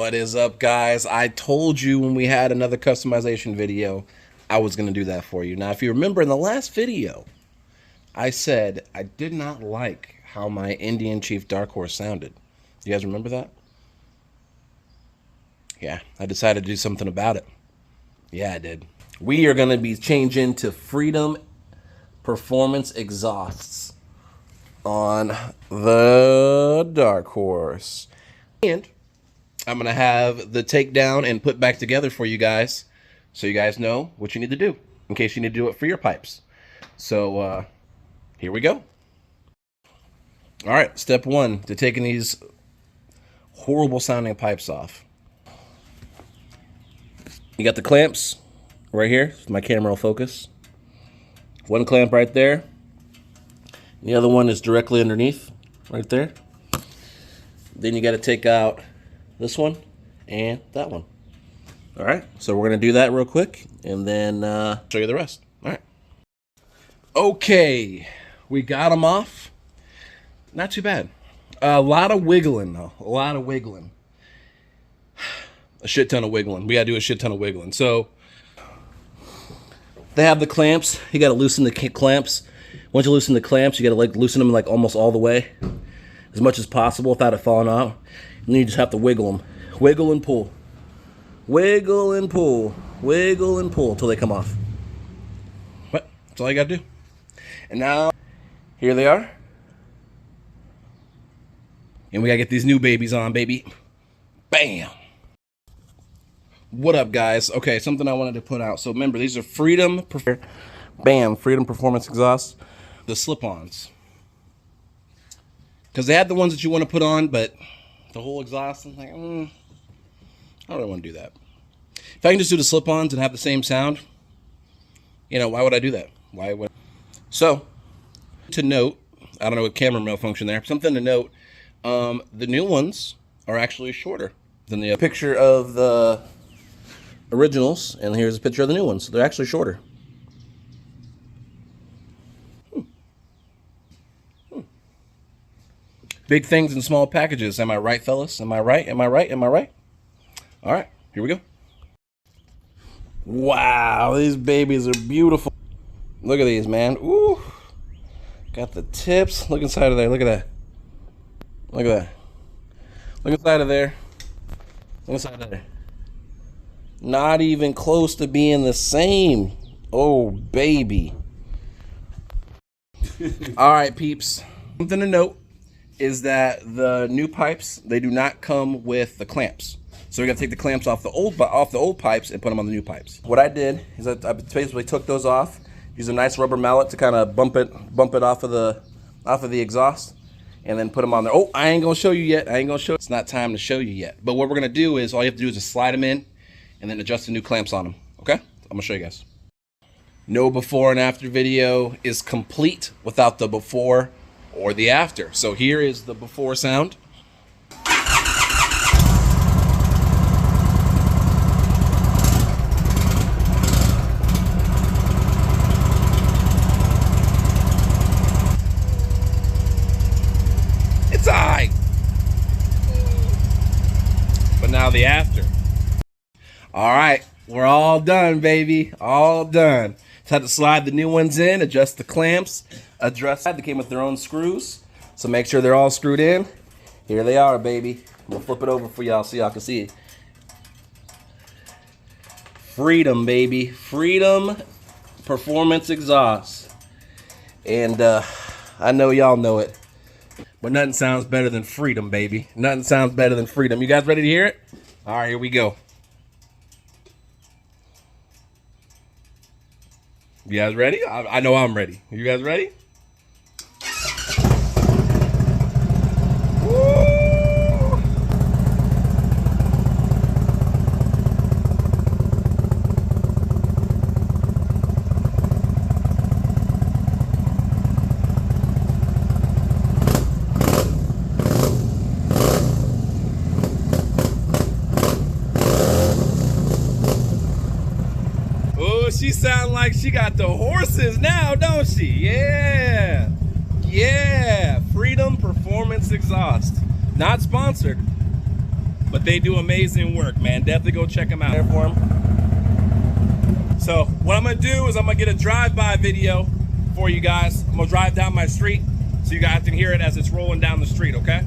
What is up, guys? I told you when we had another customization video, I was going to do that for you. Now, if you remember in the last video, I said I did not like how my Indian Chief Dark Horse sounded. You guys remember that? Yeah, I decided to do something about it. Yeah, I did. We are going to be changing to Freedom Performance exhausts on the Dark Horse. And I'm going to have the takedown and put back together for you guys, so you guys know what you need to do in case you need to do it for your pipes. So here we go. All right, step one to taking these horrible sounding pipes off. You got the clamps right here. My camera will focus. One clamp right there. The other one is directly underneath, right there. Then you got to take out this one and that one. All right, so we're going to do that real quick and then show you the rest. All right. Okay, we got them off. Not too bad. A lot of wiggling, though. A lot of wiggling. A shit ton of wiggling. We got to do a shit ton of wiggling. So they have the clamps. You got to loosen the clamps. Once you loosen the clamps, you got to like loosen them like almost all the way, as much as possible without it falling out. And then you just have to wiggle them. Wiggle and pull. Wiggle and pull. Wiggle and pull until they come off. But that's all you got to do. And now, here they are. And we got to get these new babies on, baby. Bam. What up, guys? Okay, something I wanted to put out. So remember, these are Freedom Performance exhausts. The slip-ons. Because they had the ones that you want to put on, but the whole exhaust, I'm like, I don't really want to do that. If I can just do the slip-ons and have the same sound, you know, why would I do that? Why would? So, to note, I don't know what camera malfunction there. Something to note, the new ones are actually shorter than the picture of the originals, and here's a picture of the new ones. So they're actually shorter. Big things in small packages. Am I right, fellas? Am I right? Am I right? Am I right? All right, here we go. Wow, these babies are beautiful. Look at these, man. Ooh. Got the tips. Look inside of there. Look at that. Look at that. Look inside of there. Look inside of there. Not even close to being the same. Oh, baby. All right, peeps. Something to note is that the new pipes, they do not come with the clamps. So we got to take the clamps off the old pipes and put them on the new pipes. What I did is I basically took those off, used a nice rubber mallet to kind of bump it off of the exhaust, and then put them on there. Oh, I ain't gonna show you yet. I ain't gonna show. It's not time to show you yet. But what we're gonna do is all you have to do is just slide them in, and then adjust the new clamps on them. Okay? I'm gonna show you guys. No before and after video is complete without the before or the after. So here is the before sound. It's alright. But now the after. Alright, we're all done, baby. All done. Just had to slide the new ones in, adjust the clamps, they came with their own screws, so make sure they're all screwed in. Here they are, baby. We'll flip it over for y'all so y'all can see it. Freedom, baby. Freedom Performance exhaust. And I know y'all know it, but nothing sounds better than freedom, baby. Nothing sounds better than freedom. You guys ready to hear it? All right, here we go. You guys ready? I know I'm ready. You guys ready? She sound like she got the horses now, don't she? Yeah. Yeah. Freedom Performance exhaust. Not sponsored, but they do amazing work, man. Definitely go check them out. There for 'em. So what I'm gonna do is I'm gonna get a drive-by video for you guys. I'm gonna drive down my street so you guys can hear it as it's rolling down the street, okay?